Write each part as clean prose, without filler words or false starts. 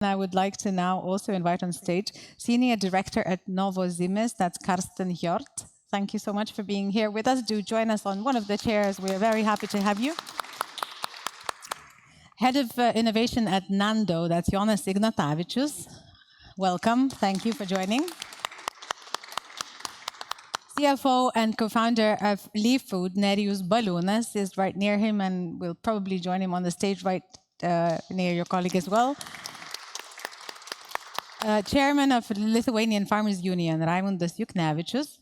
I would like to now also invite on stage Senior Director at Novo Siemens, that's Karsten Hjort. Thank you so much for being here with us. Do join us on one of the chairs. We're very happy to have you. Head of Innovation at Nando, that's Jonas Ignatavicius. Welcome. Thank you for joining. CFO and co-founder of Leaf Food, Nerijus Balunas, is right near him, and we'll probably join him on the stage right near your colleague as well. Chairman of Lithuanian Farmers Union, Raimundas Juknevičius.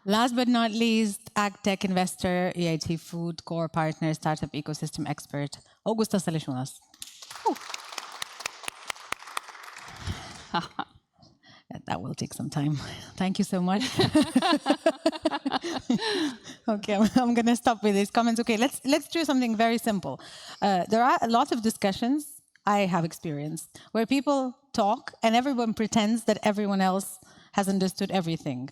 Last but not least, AgTech investor, EIT Food, core partner, startup ecosystem expert, Augustas Ališūnas. That will take some time. Thank you so much. Okay, I'm going to stop with these comments. Okay, let's do something very simple. There are a lot of discussions I have experienced where people talk and everyone pretends that everyone else has understood everything.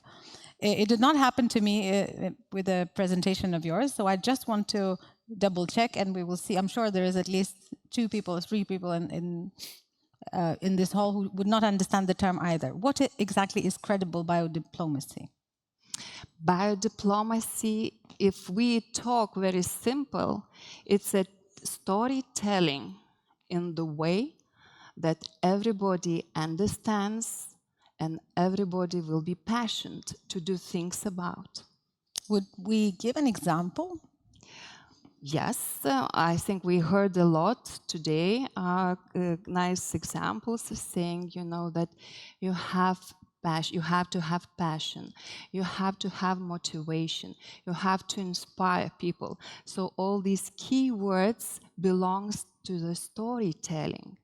It did not happen to me with the presentation of yours, so I just want to double check, and we will see. I'm sure there is at least 2 people or 3 people in this hall who would not understand the term either. What exactly is credible biodiplomacy? Biodiplomacy, if we talk very simple, it's a storytelling in the way that everybody understands and everybody will be passionate to do things about. Would we give an example? Yes, I think we heard a lot today, nice examples of saying, that you have to have passion, you have to have motivation, you have to inspire people. So all these key words belongs to the storytelling.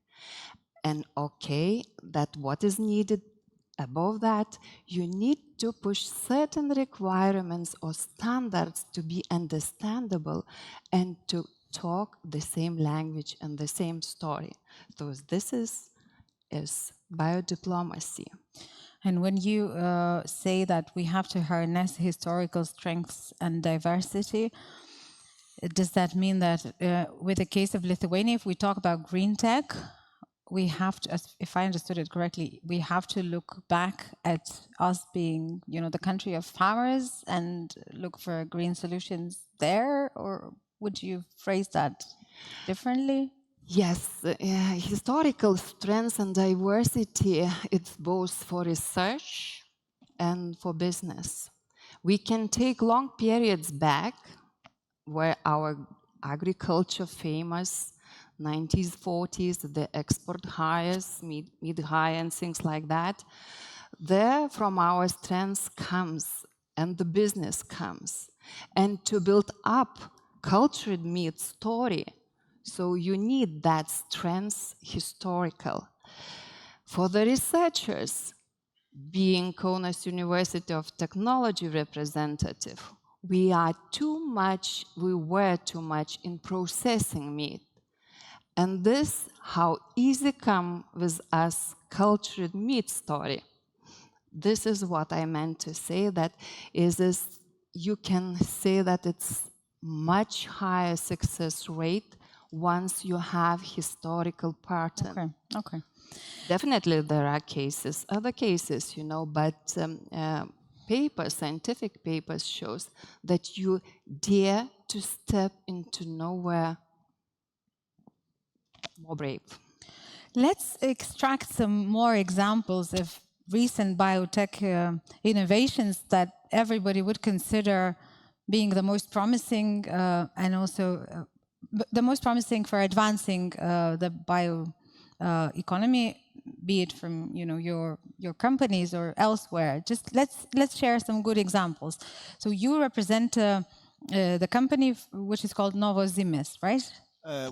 And okay, that what is needed above that, you need to push certain requirements or standards to be understandable and to talk the same language and the same story. So this is biodiplomacy. And when you say that we have to harness historical strengths and diversity, does that mean that with the case of Lithuania, if we talk about green tech, we have to, if I understood it correctly, we have to look back at us being, the country of farmers and look for green solutions there? Or would you phrase that differently? Yes, historical strengths and diversity, it's both for research and for business. We can take long periods back where our agriculture famous 90s, 40s, the export highs, mid-high and things like that. There from our strengths comes and the business comes. And to build up cultured meat story, so you need that strength historical. For the researchers, being Kaunas University of Technology representative, we were too much in processing meat. And this, how easy come with us cultured meat story. This is what I meant to say, that you can say that it's much higher success rate once you have historical pattern. Okay. Definitely there are cases, other cases, but scientific papers shows that you dare to step into nowhere more brave. Let's extract some more examples of recent biotech innovations that everybody would consider being the most promising and also the most promising for advancing the bio economy, be it from your companies or elsewhere. Just let's share some good examples. So you represent the company which is called Novo Siemens, right?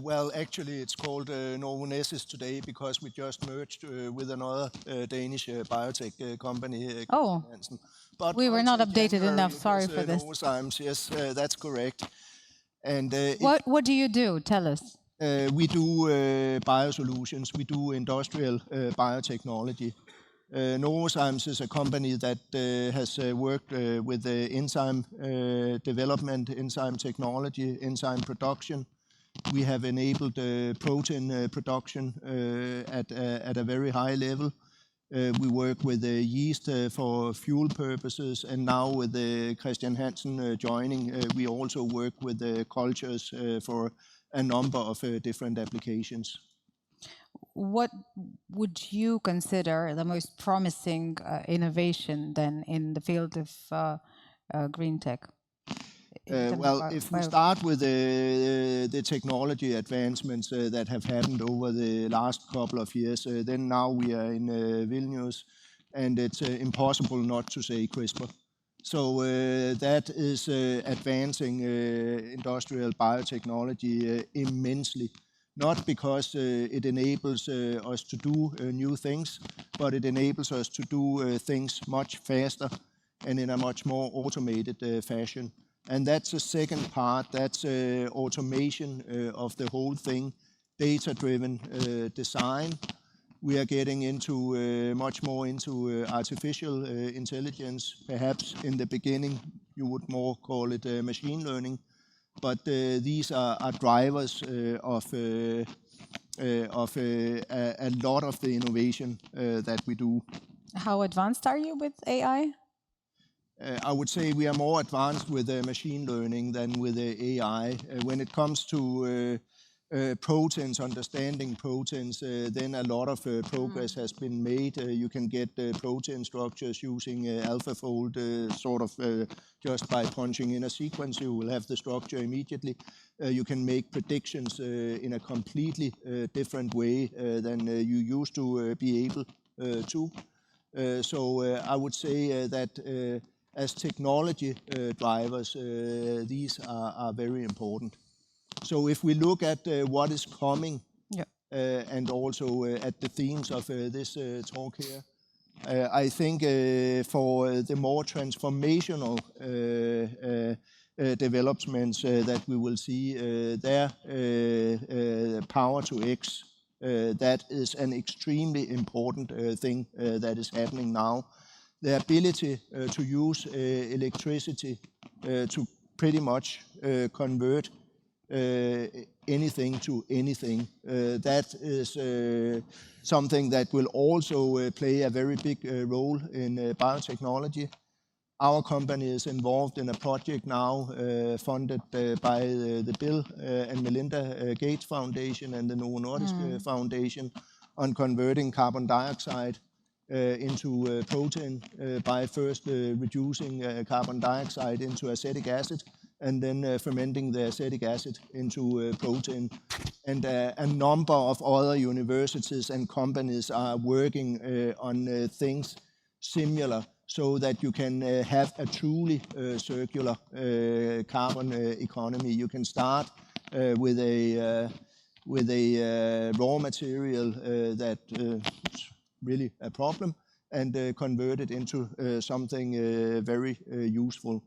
Well, actually, it's called Novo Nordisk today because we just merged with another Danish biotech company. Oh, but we were not updated enough. Sorry for this. Novozymes, yes, that's correct. And what do you do? Tell us. We do biosolutions. We do industrial biotechnology. Novozymes is a company that has worked with enzyme development, enzyme technology, enzyme production, We have enabled protein production at a very high level. We work with yeast for fuel purposes, and now with Christian Hansen joining, we also work with cultures for a number of different applications. What would you consider the most promising innovation then in the field of green tech? Well, if we start with the technology advancements that have happened over the last couple of years, then now we are in Vilnius, and it's impossible not to say CRISPR. So that is advancing industrial biotechnology immensely. Not because it enables us to do new things, but it enables us to do things much faster and in a much more automated fashion. And that's the second part, that's automation of the whole thing, data-driven design. We are getting into much more into artificial intelligence. Perhaps in the beginning you would more call it machine learning, but these are drivers of a lot of the innovation that we do. How advanced are you with AI? I would say we are more advanced with machine learning than with AI. When it comes to proteins, understanding proteins, then a lot of progress has been made. You can get protein structures using AlphaFold, sort of just by punching in a sequence, you will have the structure immediately. You can make predictions in a completely different way than you used to be able to. So I would say that as technology drivers, these are very important. So if we look at what is coming, and also at the themes of this talk here, I think for the more transformational developments that we will see, their power to X, that is an extremely important thing that is happening now. The ability to use electricity to pretty much convert anything to anything. That is something that will also play a very big role in biotechnology. Our company is involved in a project now funded by the Bill and Melinda Gates Foundation and the Novo Nordisk Foundation on converting carbon dioxide into protein by first reducing carbon dioxide into acetic acid and then fermenting the acetic acid into protein. And a number of other universities and companies are working on things similar so that you can have a truly circular carbon economy. You can start with a raw material that really a problem and convert it into something very useful.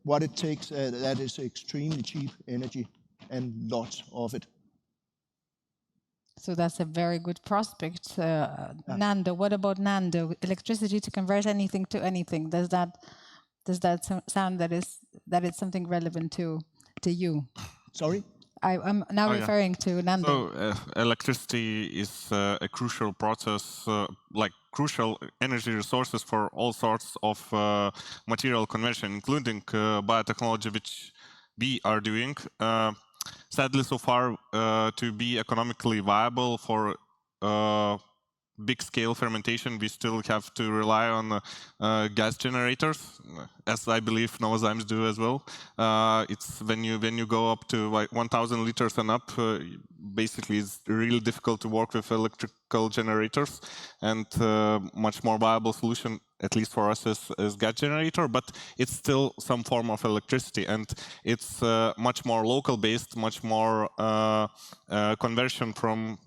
What it takes, that is extremely cheap energy and lots of it. So that's a very good prospect. Nando, what about Nando? Electricity to convert anything to anything. Does that sound that it's something relevant to you? Sorry? I'm now referring to Nando. So electricity is a crucial process, like crucial energy resources for all sorts of material conversion, including biotechnology, which we are doing. Sadly, so far, to be economically viable for big-scale fermentation, we still have to rely on gas generators, as I believe Novozymes do as well. It's when you go up to like 1,000 liters and up, basically it's really difficult to work with electrical generators, and much more viable solution, at least for us, is gas generator. But it's still some form of electricity, and it's much more local-based, much more conversion from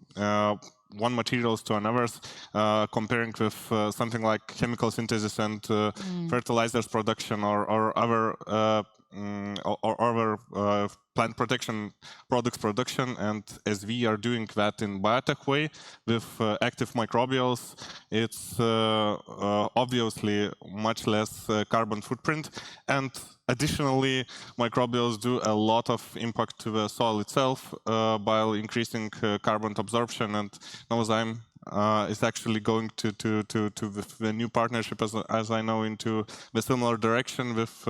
one materials to another's, comparing with something like chemical synthesis and fertilizers production or other plant protection products production. And as we are doing that in biotech way with active microbials, it's obviously much less carbon footprint. And additionally, microbials do a lot of impact to the soil itself by increasing carbon absorption, and Novozymes is actually going to the new partnership, as I know, into the similar direction with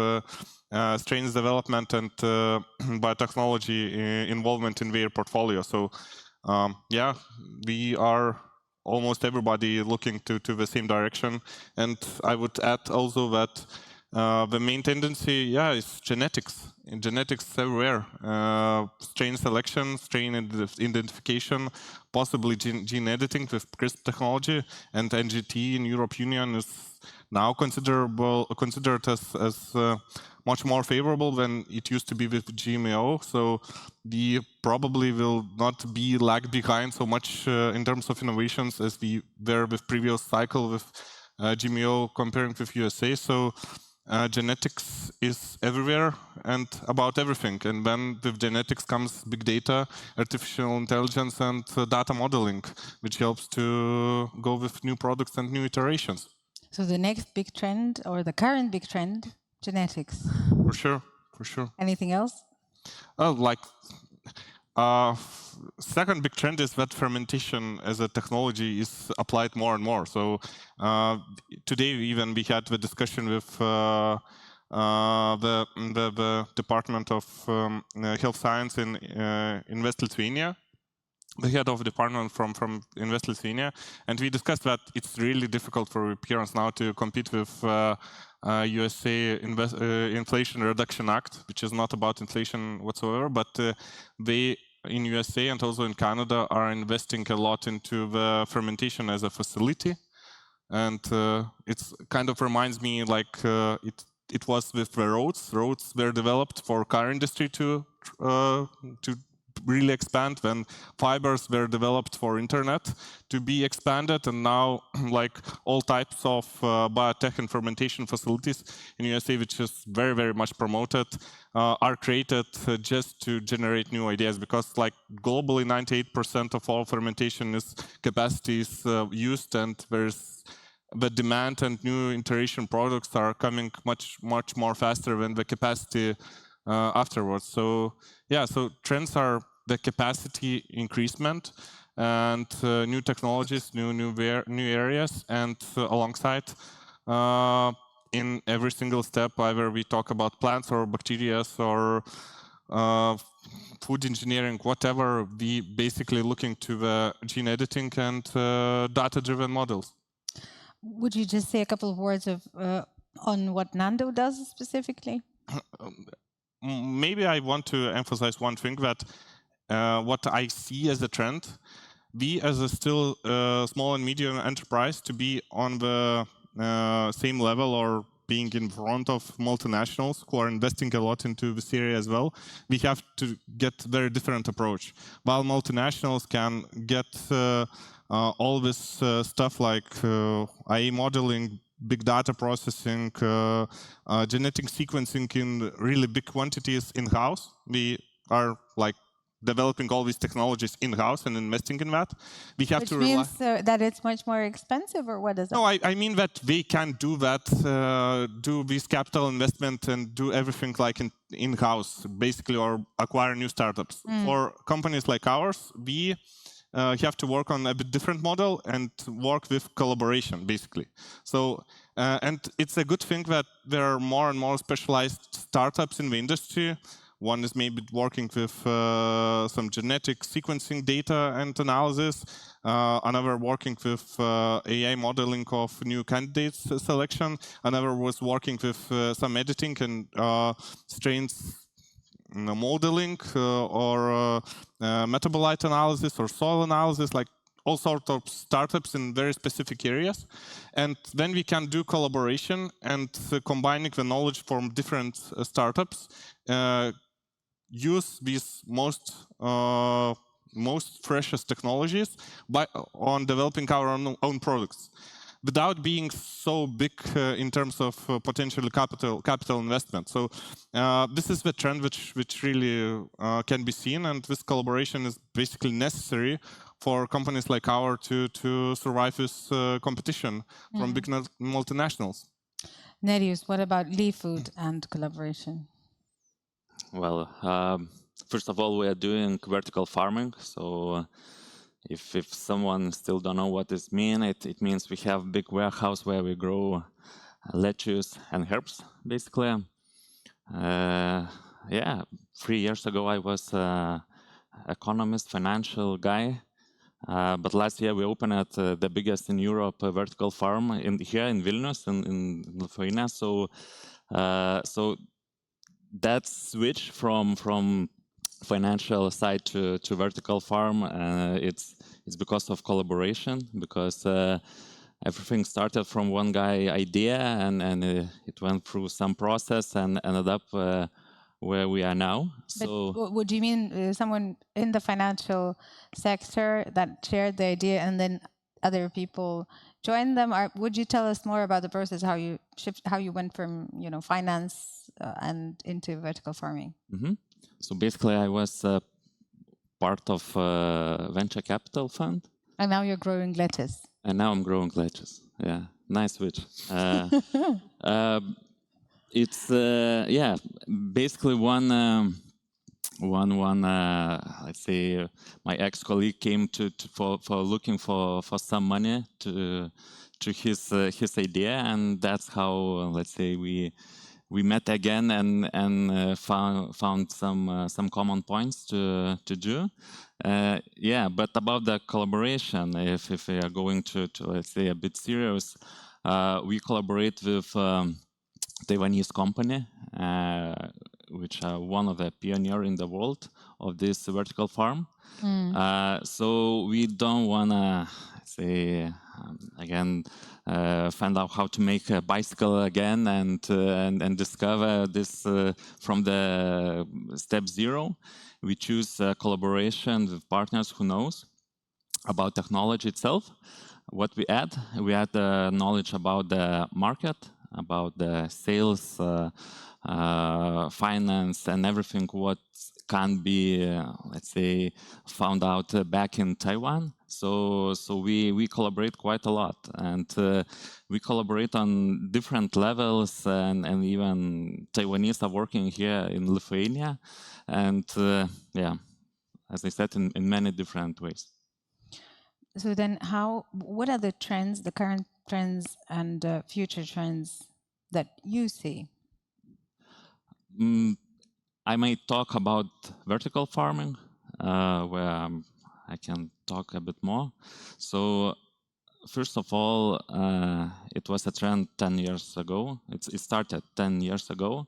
strains development and biotechnology involvement in their portfolio. So yeah, we are almost everybody looking to the same direction. And I would add also that the main tendency, is genetics. In genetics everywhere. Strain selection, strain identification, possibly gene editing with CRISPR technology, and NGT in European Union is now considered as much more favorable than it used to be with GMO. So we probably will not be lag behind so much in terms of innovations as we were with previous cycle with GMO comparing with USA. So genetics is everywhere and about everything. And then with genetics comes big data, artificial intelligence, and data modeling, which helps to go with new products and new iterations. So the next big trend, or the current big trend, genetics. For sure, for sure. Anything else? Second big trend is that fermentation as a technology is applied more and more. So today even we had the discussion with the Department of Health Science in West Lithuania, the head of the department from in West Lithuania, and we discussed that it's really difficult for Europeans now to compete with USA Inflation Reduction Act, which is not about inflation whatsoever, but they in USA and also in Canada are investing a lot into the fermentation as a facility, and it's kind of reminds me like it was with the roads. Roads were developed for car industry to really expand, when fibers were developed for internet to be expanded, and now like all types of biotech and fermentation facilities in USA, which is very, very much promoted, are created just to generate new ideas, because like globally 98% of all fermentation capacity is used, and there's the demand and new iteration products are coming much more faster than the capacity afterwards. So yeah, so trends are the capacity increasement and new technologies, new areas, and alongside in every single step, either we talk about plants or bacteria or food engineering, whatever, we basically looking to the gene editing and data-driven models. Would you just say a couple of words on what Nando does specifically? Maybe I want to emphasize one thing, that what I see as a trend, we as a still small and medium enterprise to be on the same level or being in front of multinationals who are investing a lot into this area as well, we have to get very different approach. While multinationals can get all this stuff like AI modeling, big data processing, genetic sequencing in really big quantities in-house. We are like developing all these technologies in-house and investing in that. We have Which to means that it's much more expensive, or what does that mean? No, I mean that they can do that, do this capital investment and do everything like in-house, basically, or acquire new startups. For companies like ours, we have to work on a bit different model and work with collaboration, basically. So, and it's a good thing that there are more and more specialized startups in the industry. One is maybe working with some genetic sequencing data and analysis. Another working with AI modeling of new candidates selection. Another was working with some editing and strains modeling or metabolite analysis or soil analysis, like all sorts of startups in very specific areas. And then we can do collaboration and combining the knowledge from different startups, use these most freshest technologies on developing our own products, without being so big in terms of potential capital investment. So this is the trend which really can be seen, and this collaboration is basically necessary for companies like ours to survive this competition from big multinationals. Nerius, what about Lee Food and collaboration? Well, first of all, we are doing vertical farming. So if someone still don't know what this means, it means we have big warehouse where we grow lettuce and herbs, basically. Yeah, 3 years ago I was economist, financial guy. But last year we opened the biggest in Europe vertical farm here in Vilnius in Lithuania. So that switch from financial side to vertical farm, it's because of collaboration, because everything started from one guy idea and it went through some process and ended up where we are now. So But would you mean someone in the financial sector that shared the idea and then other people joined them? Or would you tell us more about the process, how you went from finance and into vertical farming? So basically, I was part of a venture capital fund. And now you're growing lettuce. And now I'm growing lettuce. Yeah, nice switch. It's basically one. Let's say my ex-colleague came for looking for some money to his idea, and that's how let's say we met again and found some common points to do. But about the collaboration, if we are going to let's say a bit serious, we collaborate with Taiwanese company, which are one of the pioneer in the world of this vertical farm. So we don't wanna say again find out how to make a bicycle again and discover this from the step zero. We choose collaboration with partners who knows about technology itself. What we add the knowledge about the market, about the sales, finance, and everything what can be, let's say, found out back in Taiwan. So we collaborate quite a lot, and we collaborate on different levels, and even Taiwanese are working here in Lithuania, and as I said, in many different ways. So then, what are the trends, the current trends and future trends that you see? I might talk about vertical farming, where I can talk a bit more. So first of all, it was a trend 10 years ago. It started 10 years ago.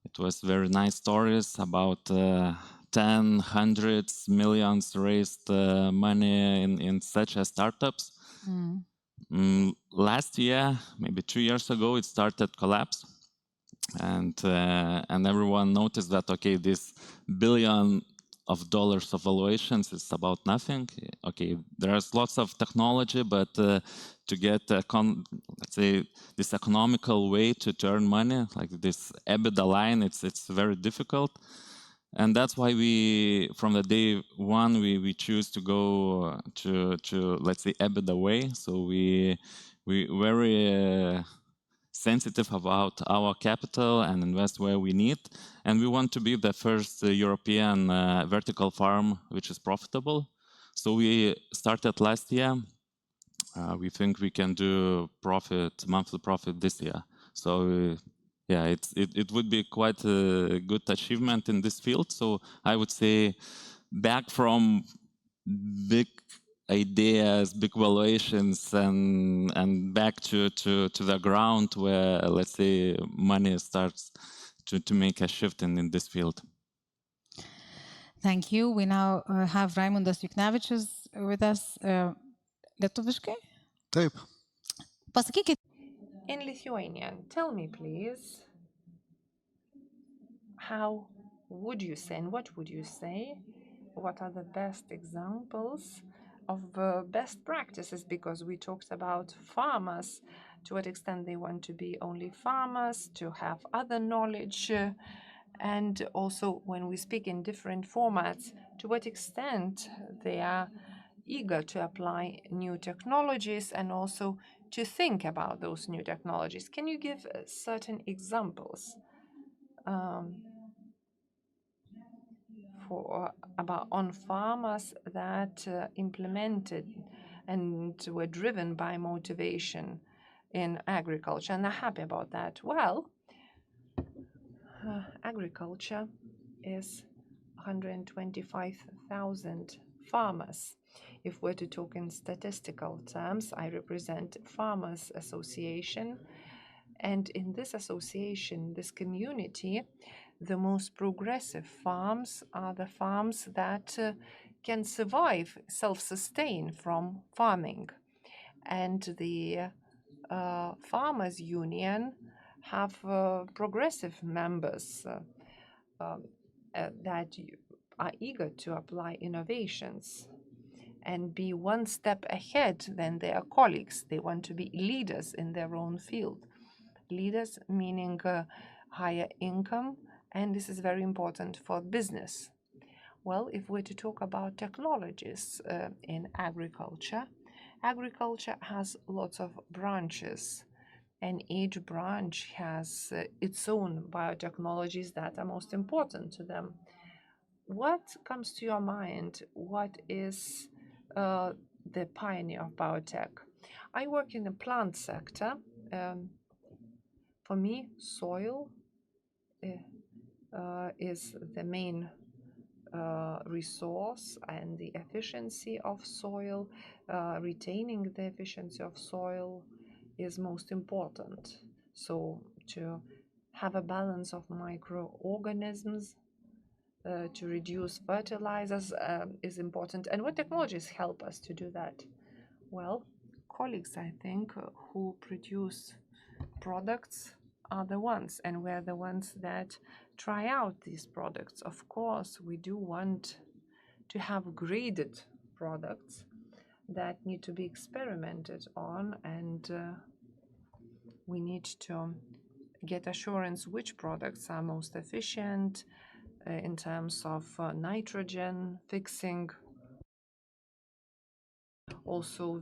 It was very nice stories about 10, hundreds, millions raised money in such as startups. Last year, maybe 2 years ago, it started collapse. And everyone noticed that, okay, this $1 billion of valuations is about nothing. Okay, there's lots of technology, but to get, let's say, this economical way to earn money, like this EBITDA line, it's very difficult. And that's why from the day one, we choose to go to let's say, EBITDA way. So we very sensitive about our capital and invest where we need. And we want to be the first European vertical farm which is profitable. So we started last year. We think we can do monthly profit this year. So it would be quite a good achievement in this field. So I would say back from big ideas, big valuations, and back to the ground where, let's say, money starts to make a shift in this field. Thank you. We now have Raimundas Juknevičius with us. Lietuviškai? Taip. Pasakykit. In Lithuanian, tell me please, how would you say and what would you say? What are the best examples of best practices? Because we talked about farmers, to what extent they want to be only farmers, to have other knowledge, and also when we speak in different formats, to what extent they are eager to apply new technologies and also to think about those new technologies. Can you give certain examples about on farmers that implemented and were driven by motivation in agriculture and are happy about that? Well, agriculture is 125,000 farmers. If we're to talk in statistical terms, I represent Farmers Association, and in this association, this community, the most progressive farms are the farms that can survive, self-sustain from farming. And the Farmers Union have progressive members that are eager to apply innovations and be one step ahead than their colleagues. They want to be leaders in their own field. Leaders meaning higher income, and this is very important for business. Well, if we're to talk about technologies in agriculture, agriculture has lots of branches, and each branch has its own biotechnologies that are most important to them. What comes to your mind? What is the pioneer of biotech? I work in the plant sector. For me, soil is the main resource, and the efficiency of soil, retaining the efficiency of soil is most important. So to have a balance of microorganisms, to reduce fertilizers is important. And what technologies help us to do that? Well, colleagues, I think, who produce products are the ones, and we're the ones that try out these products. Of course, we do want to have graded products that need to be experimented on, and we need to get assurance which products are most efficient in terms of nitrogen fixing. Also,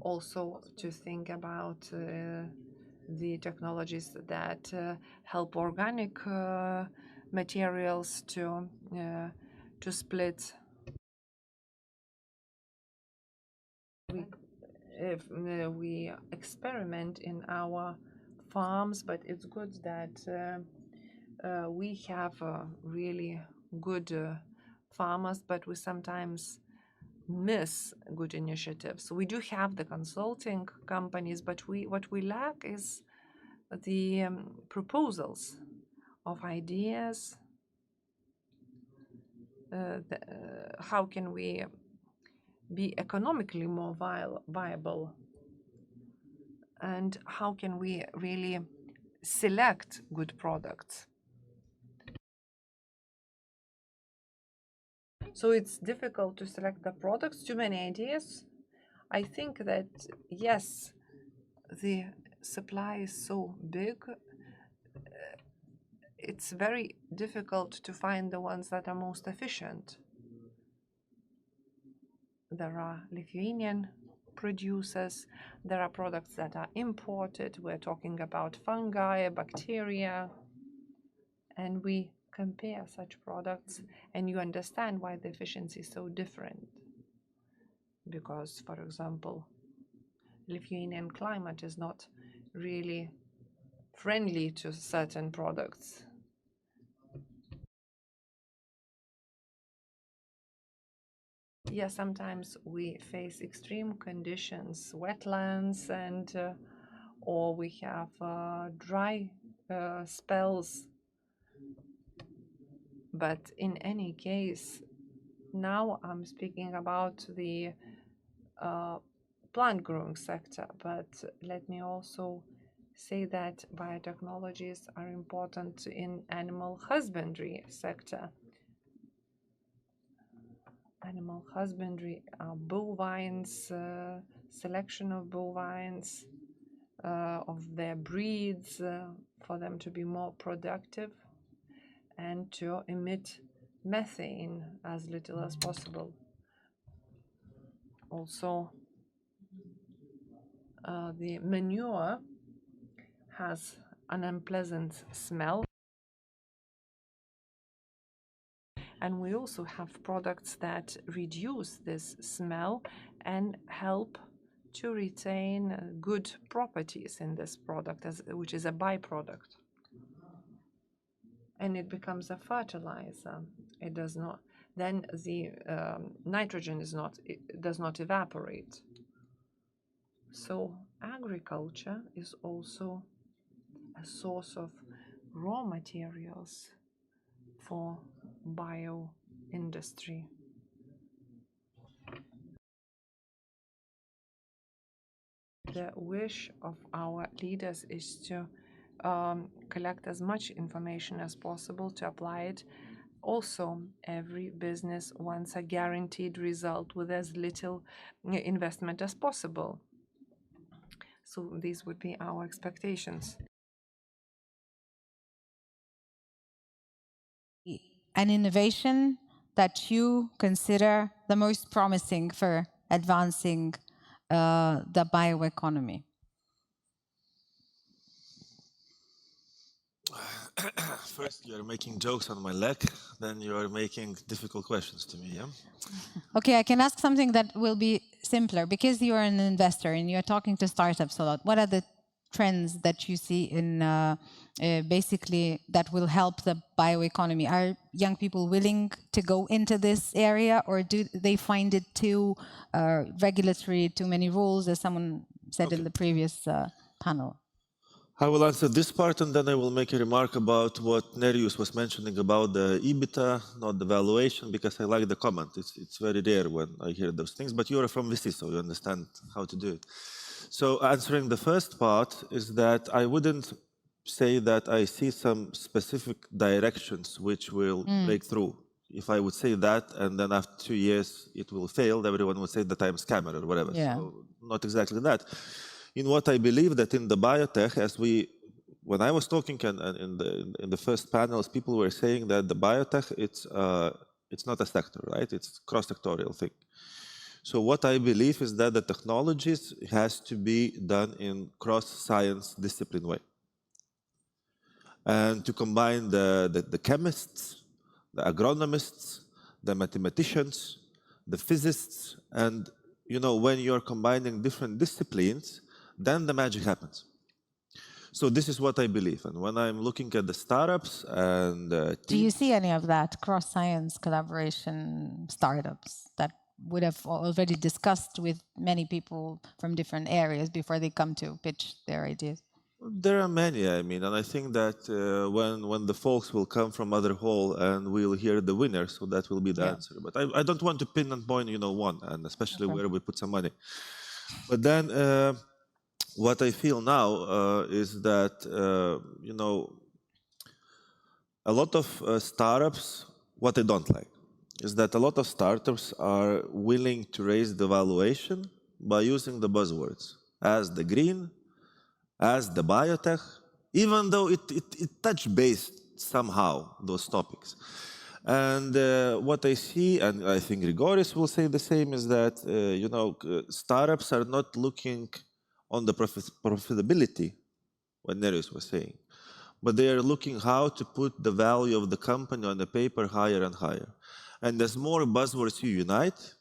also to think about the technologies that help organic materials to split. We experiment in our farms, but it's good that we have really good farmers, but we sometimes miss good initiatives. We do have the consulting companies, but what we lack is the proposals of ideas. How can we be economically more viable? And how can we really select good products? So it's difficult to select the products, too many ideas. I think that, yes, the supply is so big, it's very difficult to find the ones that are most efficient. There are Lithuanian producers, there are products that are imported. We're talking about fungi, bacteria, and we compare such products, and you understand why the efficiency is so different. Because, for example, Lithuanian climate is not really friendly to certain products. Yeah, sometimes we face extreme conditions, wetlands, and or we have dry spells. But in any case, now I'm speaking about the plant growing sector, but let me also say that biotechnologies are important in animal husbandry sector. Animal husbandry, bovines, selection of bovines, of their breeds, for them to be more productive and to emit methane as little as possible. Also, the manure has an unpleasant smell. And we also have products that reduce this smell and help to retain good properties in this product, which is a byproduct. And it becomes a fertilizer. It does not. Then the nitrogen does not evaporate. So agriculture is also a source of raw materials for bio industry. The wish of our leaders is to collect as much information as possible to apply it. Also, every business wants a guaranteed result with as little investment as possible. So these would be our expectations. An innovation that you consider the most promising for advancing the bioeconomy? First, you're making jokes on my leg, then you're making difficult questions to me, yeah? Okay, I can ask something that will be simpler. Because you're an investor and you're talking to startups a lot, what are the trends that you see in basically that will help the bioeconomy? Are young people willing to go into this area, or do they find it too regulatory, too many rules, as someone said in the previous panel? I will answer this part, and then I will make a remark about what Nerijus was mentioning about the EBITDA, not the valuation, because I like the comment. It's very rare when I hear those things, but you are from VC, so you understand how to do it. So answering the first part is that I wouldn't say that I see some specific directions which will break through. If I would say that, and then after 2 years it will fail, everyone would say that I'm a scammer or whatever. Yeah. So not exactly that. In what I believe that in the biotech, when I was talking and in the first panels, people were saying that the biotech, it's not a sector, right? It's a cross-sectorial thing. So what I believe is that the technologies has to be done in cross-science discipline way. And to combine the chemists, the agronomists, the mathematicians, the physicists, and when you're combining different disciplines, then the magic happens. So this is what I believe. And when I'm looking at the startups and do you see any of that cross-science collaboration startups that would have already discussed with many people from different areas before they come to pitch their ideas? There are many, I mean, and I think that when the folks will come from other hall and we'll hear the winner, so that will be the answer. But I don't want to pin and point, one, and especially where we put some money. But then what I feel now is that, a lot of startups, what I don't like, is that a lot of startups are willing to raise the valuation by using the buzzwords as the green, as the biotech, even though it touch base somehow, those topics. And what I see, and I think Grigoris will say the same, is that, startups are not looking on the profitability, what Nerijus was saying, but they are looking how to put the value of the company on the paper higher and higher. And as more buzzwords you unite,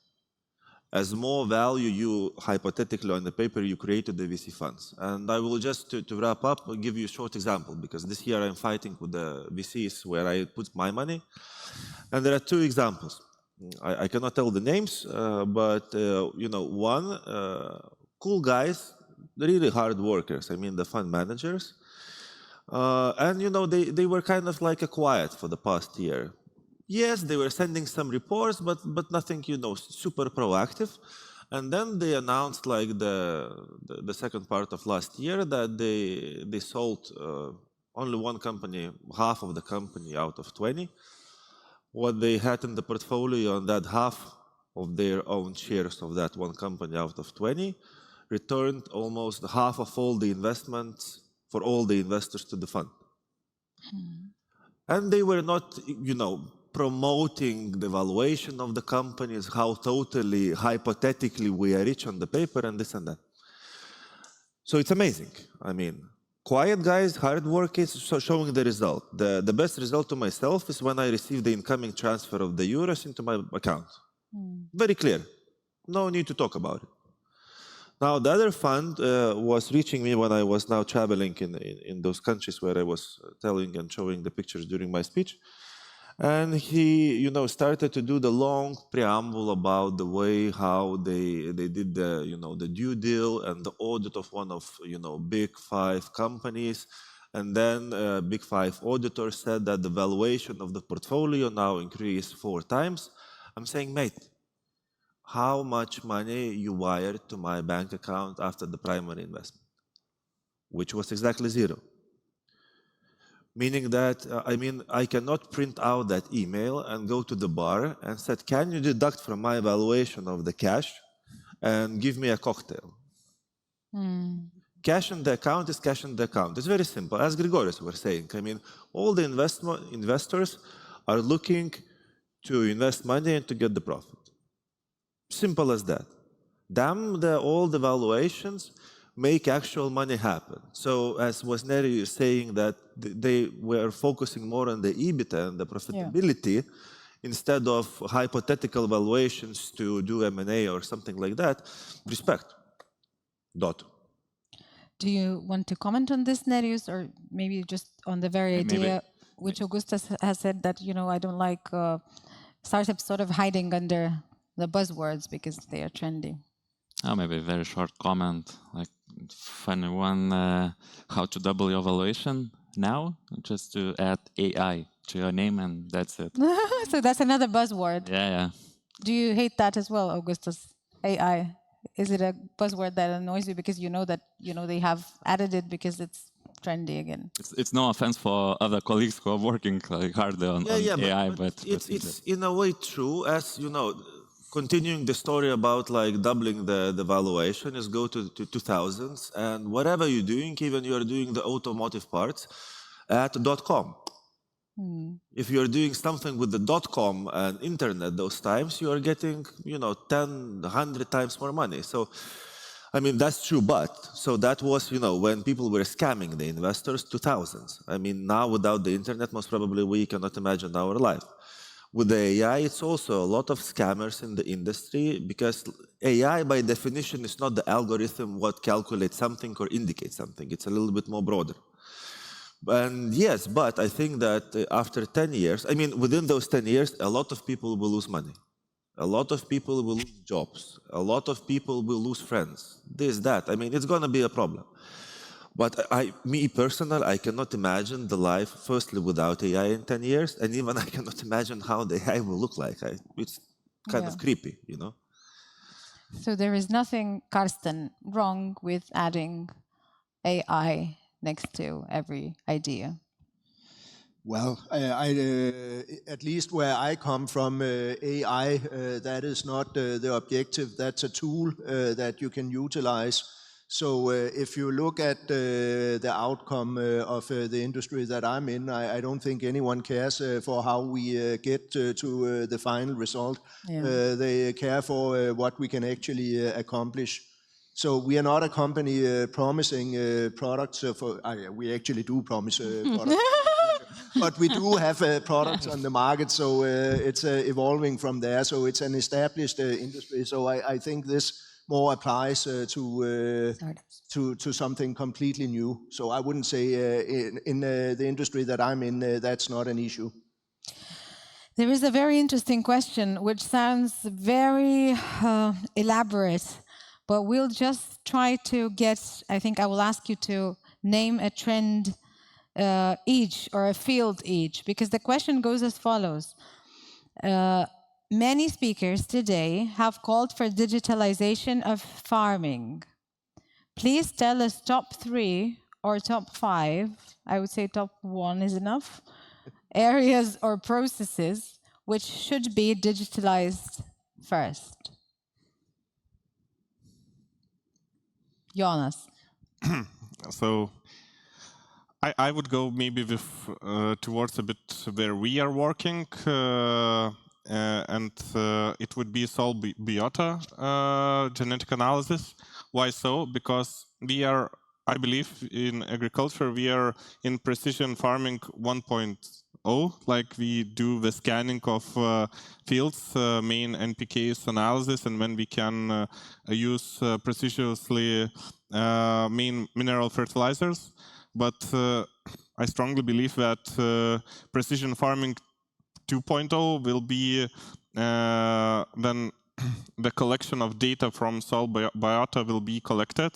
as more value you, hypothetically on the paper, you create to the VC funds. And I will just, to wrap up, I'll give you a short example, because this year I'm fighting with the VCs where I put my money. And there are 2 examples. I cannot tell the names, but, one, cool guys, really hard workers, I mean the fund managers. And, they were kind of like quiet for the past year. Yes, they were sending some reports, but nothing, super proactive. And then they announced, like the second part of last year, that they sold only one company, half of the company out of 20. What they had in the portfolio on that half of their own shares of that one company out of 20 returned almost half of all the investments for all the investors to the fund. And they were not, promoting the valuation of the companies, how totally, hypothetically we are rich on the paper and this and that. So it's amazing. I mean, quiet guys, hard work is showing the result. The best result to myself is when I receive the incoming transfer of the euros into my account. Very clear. No need to talk about it. Now, the other fund was reaching me when I was now traveling in those countries where I was telling and showing the pictures during my speech. And he, started to do the long preamble about the way how they did the, the due deal and the audit of one of, big 5 companies. And then big 5 auditor said that the valuation of the portfolio now increased 4 times. I'm saying, mate, how much money you wired to my bank account after the primary investment? Which was exactly 0. Meaning that, I cannot print out that email and go to the bar and said, can you deduct from my valuation of the cash and give me a cocktail? Cash in the account is cash in the account. It's very simple. As Grigorius was saying, all the investors are looking to invest money and to get the profit. Simple as that. Damn all the valuations make actual money happen. So as was Neri saying that they were focusing more on the EBITDA and the profitability instead of hypothetical valuations to do M&A or something like that, respect. Dot. Do you want to comment on this, Nereus, or maybe just on the very idea which Augustus has said that, I don't like startups sort of hiding under the buzzwords because they are trendy? Oh, maybe a very short comment, like funny one, how to double your valuation now, just to add AI to your name and that's it. So that's another buzzword. Yeah. Do you hate that as well, Augustus? AI? Is it a buzzword that annoys you because you know that they have added it because it's trendy again? It's no offense for other colleagues who are working hard on AI, but it's in a way true, as continuing the story about like doubling the valuation is go to 2000s, and whatever you're doing, even you're doing the automotive parts at .com. If you're doing something with the .com and internet those times, you are getting 10, 100 times more money. So that's true, but so that was when people were scamming the investors, 2000s. Now without the internet, most probably we cannot imagine our life. With the AI, it's also a lot of scammers in the industry because AI, by definition, is not the algorithm what calculates something or indicates something. It's a little bit more broader. And yes, but I think that after 10 years, within those 10 years, a lot of people will lose money. A lot of people will lose jobs. A lot of people will lose friends. This, that. It's going to be a problem. But me personally, I cannot imagine the life, firstly, without AI in 10 years, and even I cannot imagine how the AI will look like. It's kind of creepy, So there is nothing, Karsten, wrong with adding AI next to every idea? Well, at least where I come from, AI, that is not the objective. That's a tool that you can utilize. So if you look at the outcome of the industry that I'm in, I don't think anyone cares for how we get to the final result. They care for what we can actually accomplish. So we are not a company promising products for. We actually do promise products. But we do have products on the market, so it's evolving from there. So it's an established industry. So I think this more applies to something completely new. So I wouldn't say in the industry that I'm in, that's not an issue. There is a very interesting question, which sounds very elaborate, but we'll just try to get, I think I will ask you to name a trend each or a field each, because the question goes as follows. Many speakers today have called for digitalization of farming. Please tell us top 3 or top 5, I would say top 1 is enough, areas or processes which should be digitalized first. Jonas. So I would go maybe with towards a bit where we are working, and it would be Sol Biota genetic analysis. Why so? Because we are, I believe, in agriculture, we are in precision farming 1.0, like we do the scanning of fields, main NPKs analysis, and when we can use precisely main mineral fertilizers. But I strongly believe that precision farming 2.0 will be then the collection of data from Sol Biota will be collected,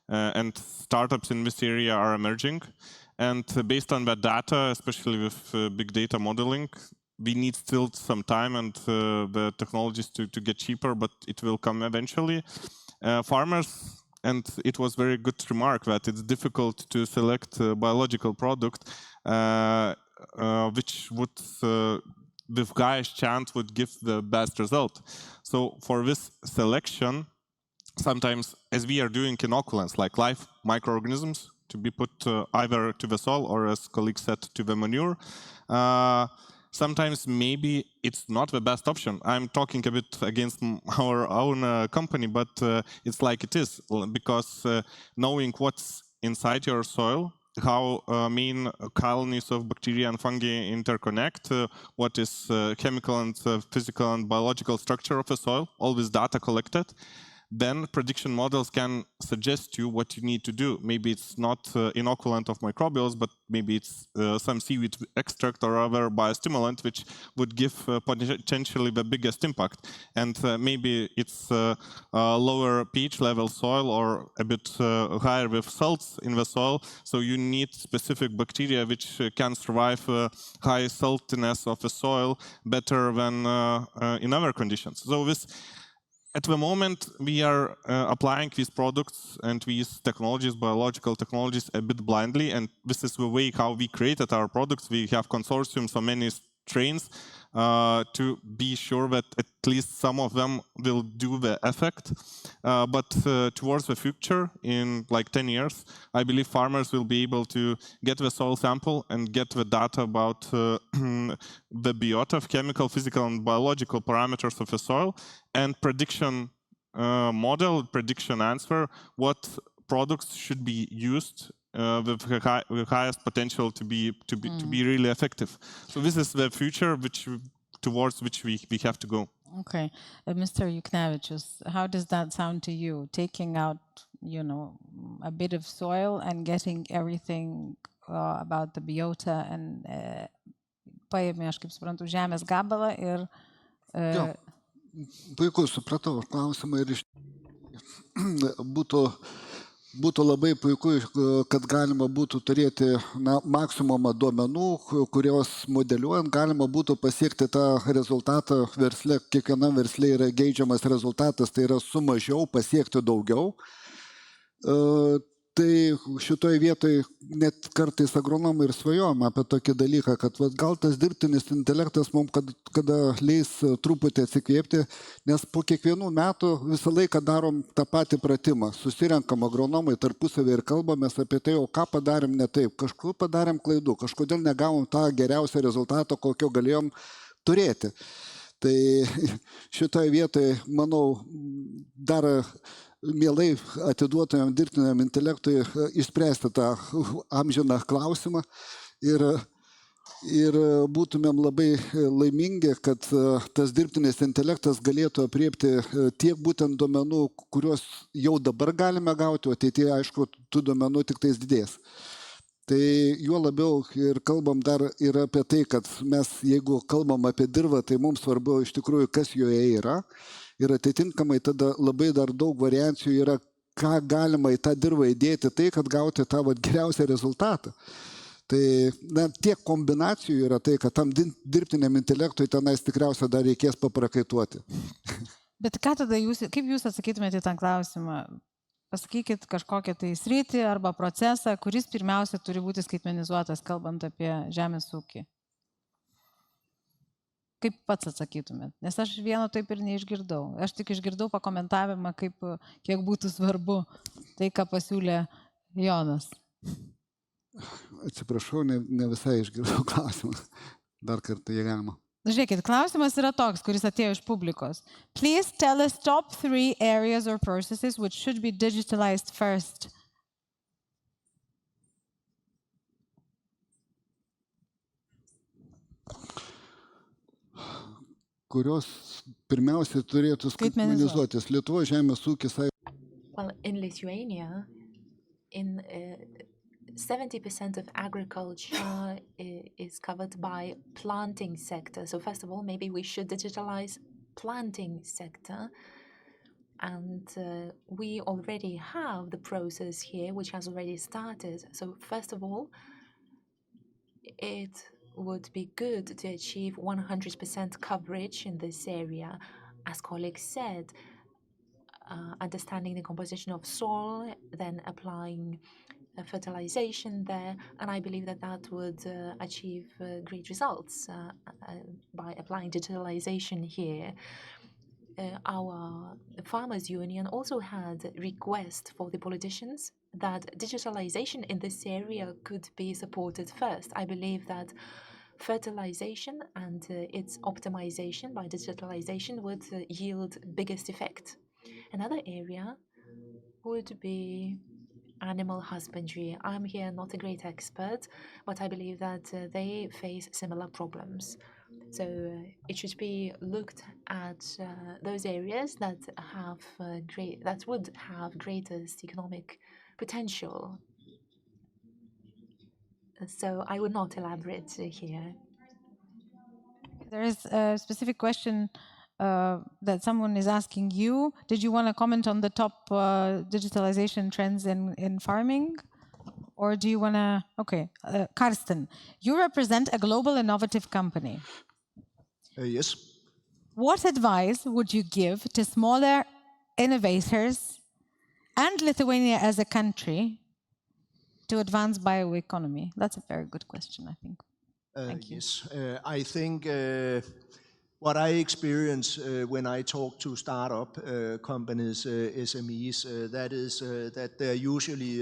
and startups in this area are emerging. And based on that data, especially with big data modeling, we need still some time and the technologies to get cheaper, but it will come eventually. Farmers, and it was very good remark that it's difficult to select a biological product which would, with highest chance, would give the best result. So for this selection, sometimes, as we are doing inoculants, like live microorganisms, to be put either to the soil or, as colleague said, to the manure, sometimes maybe it's not the best option. I'm talking a bit against our own company, but it's like it is, because knowing what's inside your soil, how main colonies of bacteria and fungi interconnect, what is chemical and physical and biological structure of a soil, all this data collected, then prediction models can suggest you what you need to do. Maybe it's not inoculant of microbials, but maybe it's some seaweed extract or other biostimulant which would give potentially the biggest impact. And maybe it's a lower pH level soil or a bit higher with salts in the soil. So you need specific bacteria which can survive high saltiness of the soil better than in other conditions. So this, at the moment, we are applying these products and these technologies, biological technologies, a bit blindly, and this is the way how we created our products. We have consortiums of many strains to be sure that at least some of them will do the effect. But towards the future, in like 10 years, I believe farmers will be able to get the soil sample and get the data about the biota of chemical, physical, and biological parameters of the soil, and prediction model, prediction answer, what products should be used with highest potential to be really effective. So this is the future towards which we have to go. Okay, Mr. Juknevičius, how does that sound to you? Taking out, a bit of soil and getting everything about the biota and paėmė, aš kaip suprantu, žemės gabalą ir Puiku, supratau klausimą ir būtų labai puiku, kad galima būtų turėti maksimumą duomenų, kurios modeliuojant galima būtų pasiekti tą rezultatą versle. Kiekvienam versle yra geidžiamas rezultatas, tai yra su mažiau pasiekti daugiau. Tai šitoje vietoje net kartais agronomai ir svajojame apie tokį dalyką, kad gal tas dirbtinis intelektas mums kada leis truputį atsikvėpti, nes po kiekvienų metų visą laiką darom tą patį pratimą. Susirenkam agronomai tarpusavį ir kalbamės apie tai, o ką padarėm ne taip, kažkur padarėm klaidų, kažkodėl negavom tą geriausią rezultatą, kokio galėjom turėti. Tai šitoje vietoje, manau, dar mielai atiduotumėm dirbtiniam intelektui išspręsti tą amžiną klausimą ir būtumėm labai laimingi, kad tas dirbtinis intelektas galėtų apriepti tiek būtent duomenų, kuriuos jau dabar galime gauti, o ateityje, aišku, tų duomenų tik tais didės. Tai juo labiau ir kalbam dar ir apie tai, kad mes, jeigu kalbam apie dirvą, tai mums svarbu iš tikrųjų, kas joje yra. Ir atitinkamai tada labai dar daug variacijų yra, ką galima į tą dirvą įdėti tai, kad gauti tą geriausią rezultatą. Tai tiek kombinacijų yra tai, kad tam dirbtiniam intelektui tenais tikriausiai dar reikės paprakaituoti. Bet ką tada kaip jūs atsakytumėte į tą klausimą? Pasakykit kažkokią tai sritį arba procesą, kuris pirmiausia turi būti skaitmenizuotas, kalbant apie žemės ūkį. Kaip pats atsakytumėt? Nes aš vieno taip ir neišgirdau. Aš tik išgirdau pakomentavimą, kiek būtų svarbu tai, ką pasiūlė Jonas. Atsiprašau, ne visai išgirdau klausimą. Dar kartą, jei galima. Žiūrėkit, klausimas yra toks, kuris atėjo iš publikos. Please tell us top 3 areas or processes which should be digitalized first. Kurios pirmiausiai turėtų skaitmenizuotis. Lietuvos žemės ūkis. Well, in Lithuania, 70% of agriculture is covered by planting sector. So first of all, maybe we should digitalize planting sector. And we already have the process here, which has already started. So first of all, it would be good to achieve 100% coverage in this area. As colleagues said, understanding the composition of soil, then applying fertilization there, and I believe that that would achieve great results by applying digitalization here. Our Farmers Union also had request for the politicians that digitalization in this area could be supported first. I believe that fertilization and its optimization by digitalization would yield biggest effect. Another area would be animal husbandry. I'm here not a great expert, but I believe that they face similar problems. So it should be looked at those areas that have that would have greatest economic potential. So I would not elaborate here. There is a specific question that someone is asking you. Did you want to comment on the top digitalization trends in farming? Or do you want to... Okay, Karsten, you represent a global innovative company. Yes. What advice would you give to smaller innovators and Lithuania as a country to advance bioeconomy? That's a very good question, I think. Thank you. Yes, I think what I experience when I talk to startup companies, SMEs, that is that they're usually,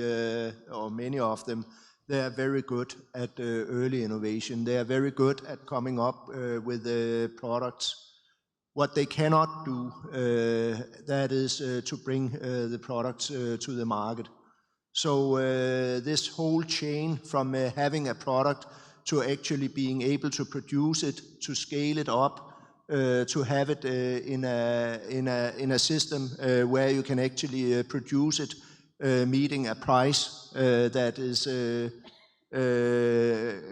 or many of them, they are very good at early innovation. They are very good at coming up with products. What they cannot do, that is to bring the products to the market. So this whole chain from having a product to actually being able to produce it, to scale it up, to have it in a system where you can actually produce it, meeting a price that is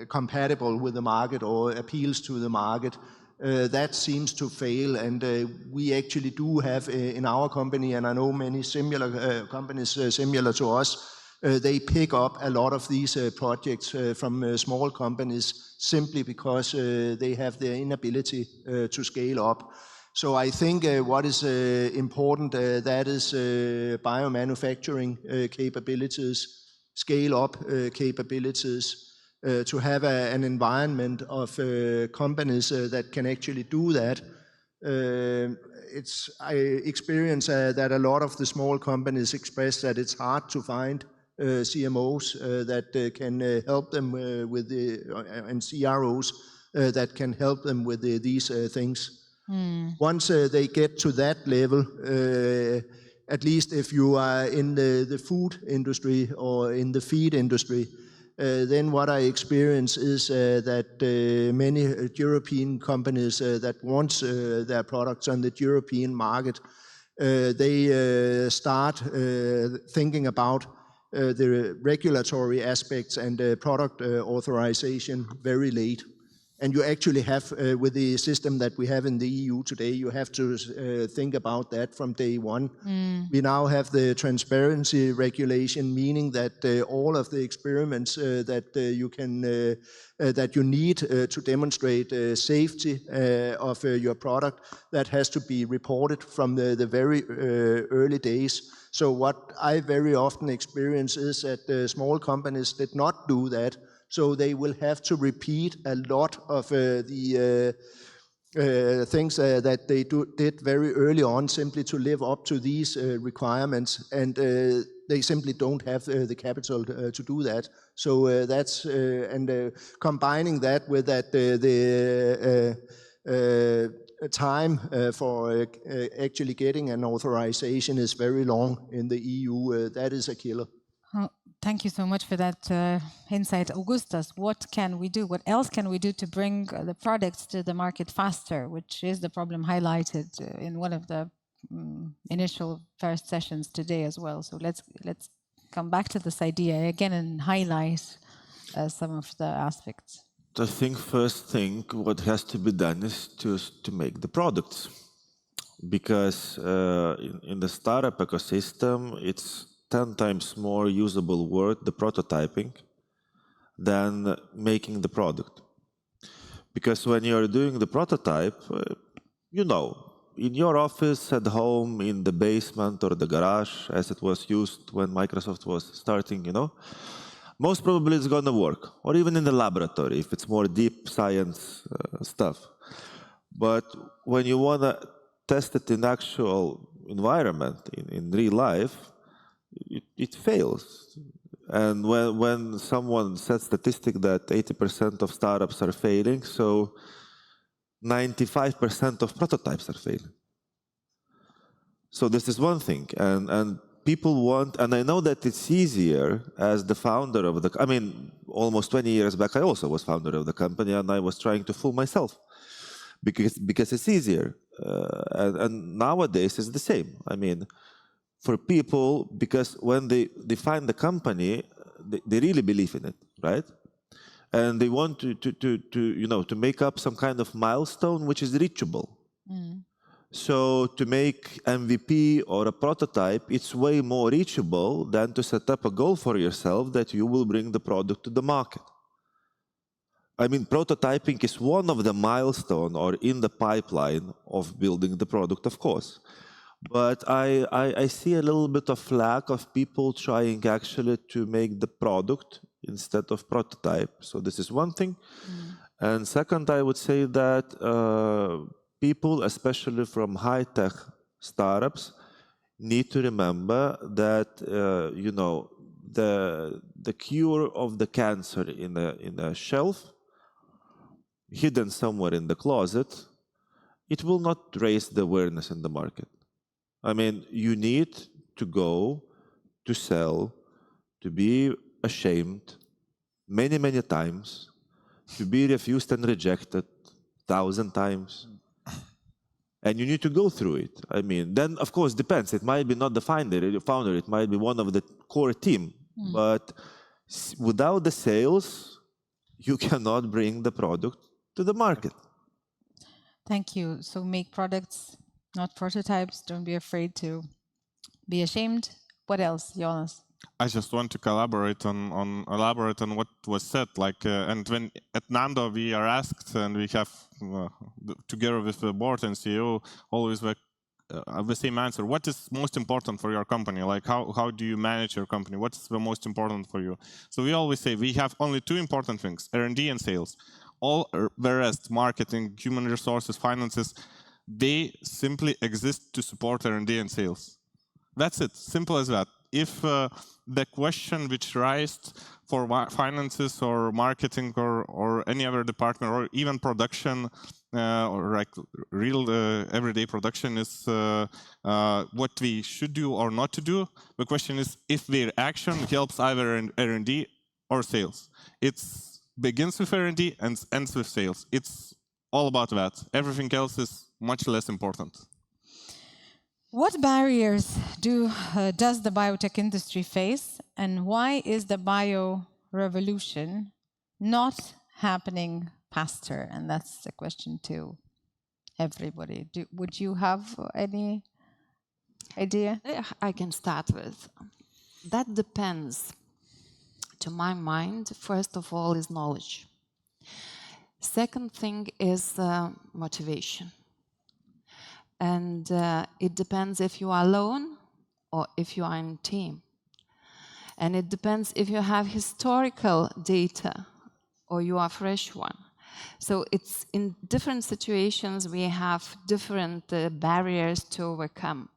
compatible with the market or appeals to the market. That seems to fail, and we actually do have in our company, and I know many similar companies similar to us, they pick up a lot of these projects from small companies simply because they have the inability to scale up. So I think what is important, that is biomanufacturing capabilities, scale-up capabilities, to have an environment of companies that can actually do that. I experience that a lot of the small companies express that it's hard to find CMOs that can help them with and CROs that can help them with these things. Once they get to that level, at least if you are in the food industry or in the feed industry, then what I experience is that many European companies that want their products on the European market, they start thinking about the regulatory aspects and product authorization very late. And you actually have, with the system that we have in the EU today, you have to think about that from day one. We now have the transparency regulation, meaning that all of the experiments that you need to demonstrate safety of your product, that has to be reported from the very early days. So what I very often experience is that small companies did not do that. So they will have to repeat a lot of the things that they did very early on simply to live up to these requirements, and they simply don't have the capital to do that. So that's and combining that with that the time for actually getting an authorization is very long in the EU. That is a killer. Oh, thank you so much for that insight. Augustus, what can we do? What else can we do to bring the products to the market faster, which is the problem highlighted in one of the initial first sessions today as well? So let's come back to this idea again and highlight some of the aspects. I think first thing what has to be done is to make the products, because in the startup ecosystem it's 10 times more usable work, the prototyping, than making the product. Because when you're doing the prototype, you know, in your office, at home, in the basement or the garage, as it was used when Microsoft was starting, you know, most probably it's going to work, or even in the laboratory if it's more deep science stuff. But when you want to test it in actual environment, in real life, it fails. And when someone said statistic that 80% of startups are failing, so 95% of prototypes are failing. So this is one thing, and people want, and I know that it's easier as the founder of the, I mean, almost 20 years back, I also was founder of the company, and I was trying to fool myself because it's easier. And nowadays it's the same. I mean, for people, because when they find the company, they really believe in it, right? And they want to make up some kind of milestone which is reachable. Mm. So to make MVP or a prototype, it's way more reachable than to set up a goal for yourself that you will bring the product to the market. I mean, prototyping is one of the milestones or in the pipeline of building the product, of course. But I see a little bit of lack of people trying actually to make the product instead of prototype. So this is one thing. Mm. And second, I would say that people, especially from high-tech startups, need to remember that the cure of the cancer in a shelf, hidden somewhere in the closet, it will not raise the awareness in the market. I mean, you need to go to sell, to be ashamed many, many times, to be refused and rejected 1,000 times. And you need to go through it. I mean, then, of course, depends. It might be not the founder, it might be one of the core team. Mm. But without the sales, you cannot bring the product to the market. Thank you. So make products, not prototypes. Don't be afraid to be ashamed. What else, Jonas? I just want to elaborate on what was said. And when at Nando we are asked, and we have together with the board and CEO always the same answer: what is most important for your company? Like how do you manage your company? What's the most important for you? So we always say we have only two important things: R&D and sales. All the rest, marketing, human resources, finances, they simply exist to support R&D and sales. That's it. Simple as that. If the question which raised for finances or marketing or any other department or even production or like real everyday production is what we should do or not to do, the question is if their action helps either in R&D or sales. It begins with R&D and ends with sales. It's all about that. Everything else is much less important. What barriers does the biotech industry face, and why is the bio revolution not happening faster? And that's a question to everybody. Would you have any idea? I can start with. That depends. To my mind, first of all, is knowledge. Second thing is motivation. And it depends if you are alone or if you are in a team. And it depends if you have historical data or you are fresh one. So it's in different situations we have different barriers to overcome.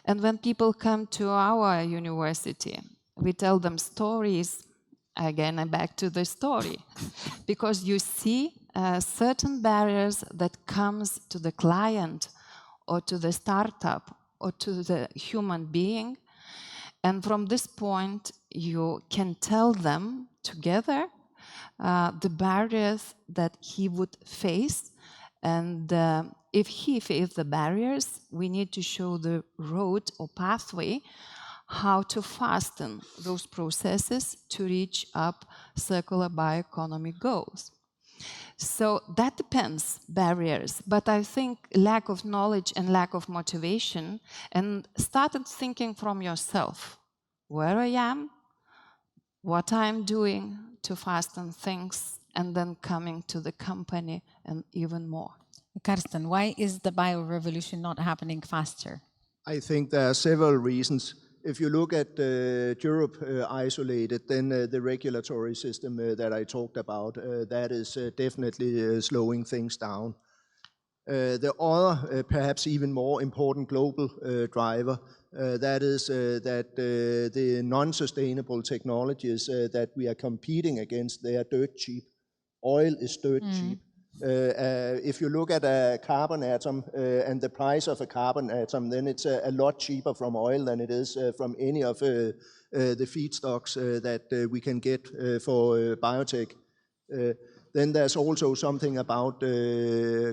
And when people come to our university, we tell them stories. Again, I'm back to the story, because you see certain barriers that comes to the client or to the startup or to the human being. And from this point, you can tell them together the barriers that he would face. And if he faced the barriers, we need to show the road or pathway how to fasten those processes to reach up circular bioeconomy goals. So that depends, barriers, but I think lack of knowledge and lack of motivation, and started thinking from yourself, where I am, what I'm doing to fasten things, and then coming to the company and even more. Karsten, why is the bio-revolution not happening faster? I think there are several reasons. If you look at Europe isolated, then the regulatory system that I talked about, that is definitely slowing things down. The other, perhaps even more important global driver, that is that the non-sustainable technologies that we are competing against, they are dirt cheap. Oil is dirt cheap. If you look at a carbon atom and the price of a carbon atom, then it's a lot cheaper from oil than it is from any of the feedstocks that we can get for biotech. Then there's also something about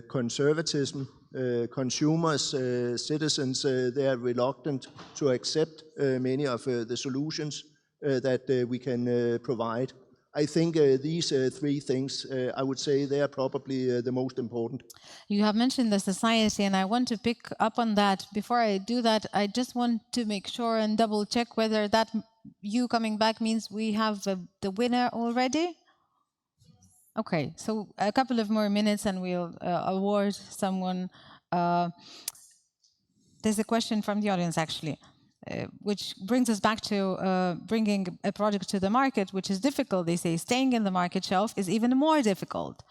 conservatism. Consumers, citizens, they are reluctant to accept many of the solutions that we can provide. I think these three things, I would say they are probably the most important. You have mentioned the society, and I want to pick up on that. Before I do that, I just want to make sure and double check whether that you coming back means we have the winner already. Okay, so a couple of more minutes and we'll award someone. There's a question from the audience, actually. Which brings us back to bringing a product to the market, which is difficult. They say staying in the market shelf is even more difficult.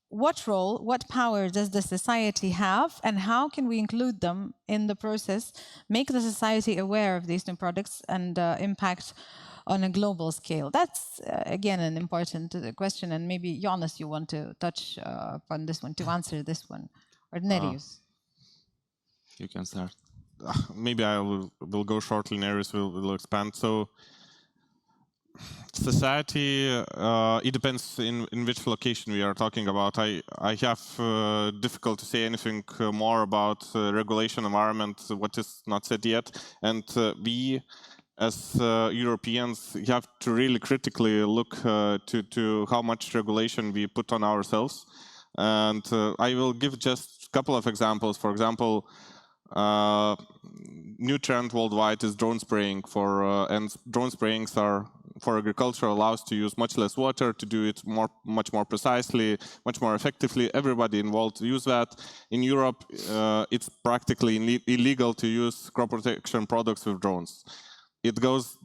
What role, what power does the society have, and how can we include them in the process, make the society aware of these new products and impact on a global scale? That's, again, an important question, and maybe, Jonas, you want to touch upon this one, to answer this one, or Nerijus. You can start. Maybe I will go shortly, Nerijus will expand. So society, it depends in which location we are talking about. I have difficult to say anything more about regulation environment, what is not said yet. And we, as Europeans, have to really critically look to how much regulation we put on ourselves. And I will give just a couple of examples. For example, new trend worldwide is drone spraying and drone sprayings are for agriculture allows to use much less water, to do it much more precisely, much more effectively. Everybody involved use that. In Europe, it's practically illegal to use crop protection products with drones. It goes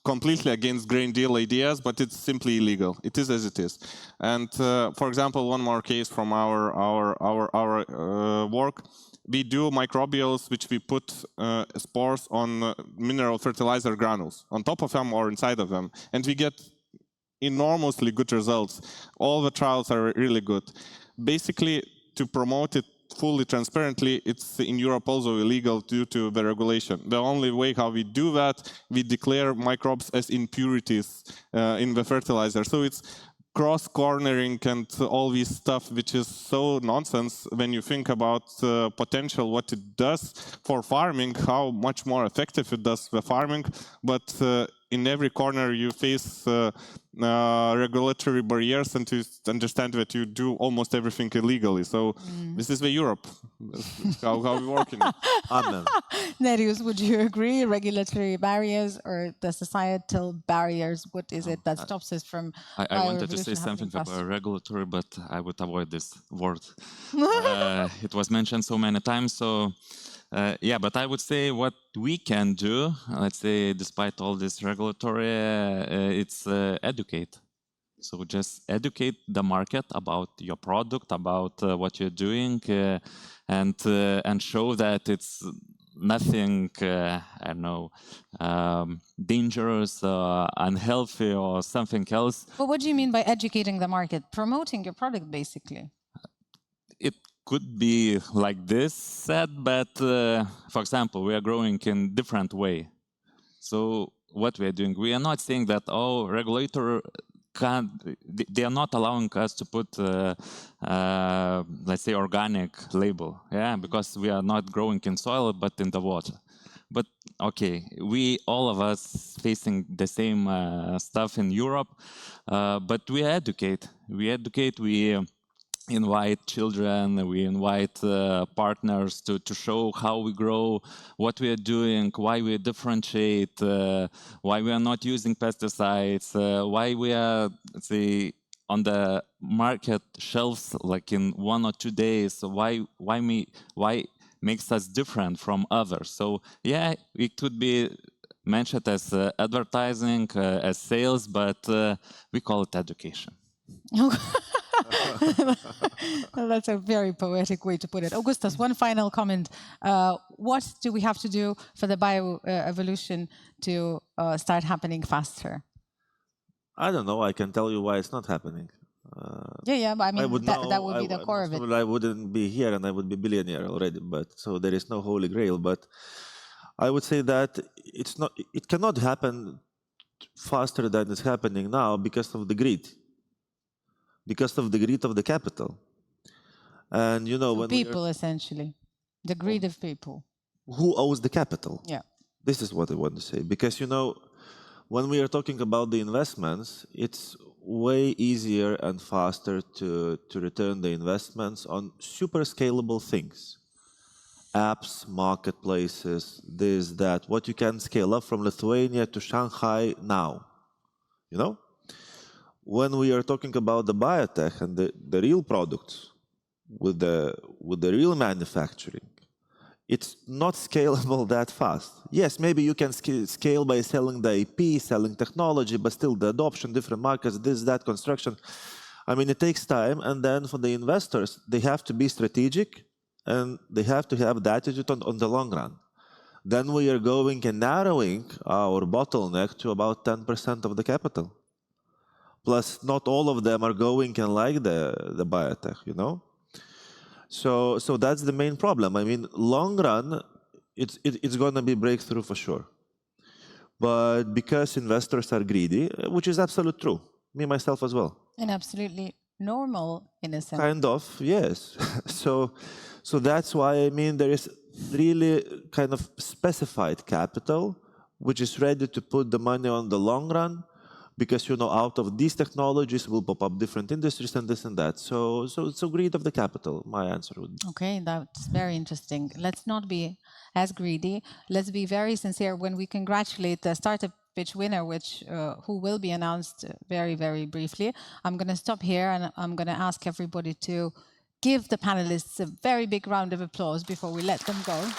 completely against Green Deal ideas, but it's simply illegal. It is as it is. And for example, one more case from our work. We do microbials, which we put spores on mineral fertilizer granules, on top of them or inside of them. And we get enormously good results. All the trials are really good. Basically, to promote it fully transparently, it's in Europe also illegal due to the regulation. The only way how we do that, we declare microbes as impurities in the fertilizer. So it's cross-cornering and all this stuff, which is so nonsense when you think about potential, what it does for farming, how much more effective it does the farming. But in every corner you face regulatory barriers and to understand that you do almost everything illegally. So this is the Europe, how we're working. Amen. Nerijus, would you agree? Regulatory barriers or the societal barriers? What is it that stops us from? I wanted to say something about regulatory, but I would avoid this word. It was mentioned so many times. So yeah, but I would say what we can do, let's say, despite all this regulatory, it's educate. So just educate the market about your product, about what you're doing, and show that it's nothing, I don't know, dangerous, unhealthy, or something else. But what do you mean by educating the market? Promoting your product, basically. It could be like this said, but for example, we are growing in different way. So what we are doing, we are not saying that, oh, regulator can't, they are not allowing us to put, let's say, organic label, yeah, because we are not growing in soil, but in the water. But okay, we, all of us, facing the same stuff in Europe, but we educate, we invite children, we invite partners to show how we grow, what we are doing, why we differentiate, why we are not using pesticides, why we are, let's say, on the market shelves like in 1 or 2 days, why makes us different from others. So yeah, it could be mentioned as advertising, as sales, but we call it education. That's a very poetic way to put it. Augustas, one final comment. What do we have to do for the bioevolution to start happening faster? I don't know. I can tell you why it's not happening. Yeah, but I mean, that would be the core of it. I wouldn't be here and I would be billionaire already, but so there is no holy grail. But I would say that it cannot happen faster than it's happening now because of the greed. Because of the greed of the capital. And you know, when people essentially, the greed of people. Who owes the capital? Yeah. This is what I want to say. Because you know, when we are talking about the investments, it's way easier and faster to return the investments on super scalable things. Apps, marketplaces, this, that, what you can scale up from Lithuania to Shanghai now, you know? When we are talking about the biotech and the real products with the real manufacturing, it's not scalable that fast. Yes, maybe you can scale by selling the IP, selling technology, but still the adoption, different markets, this, that, construction. I mean, it takes time. And then for the investors, they have to be strategic and they have to have the attitude on the long run. Then we are going and narrowing our bottleneck to about 10% of the capital. Plus, not all of them are going and like the biotech, you know? So that's the main problem. I mean, long run, it's going to be breakthrough for sure. But because investors are greedy, which is absolutely true, me, myself as well. And absolutely normal in a sense. Kind of, yes. So that's why, I mean, there is really kind of specified capital, which is ready to put the money on the long run, because, you know, out of these technologies will pop up different industries and this and that. So greed of the capital, my answer would be. Okay, that's very interesting. Let's not be as greedy. Let's be very sincere when we congratulate the Startup Pitch winner, who will be announced very, very briefly. I'm going to stop here and I'm going to ask everybody to give the panelists a very big round of applause before we let them go.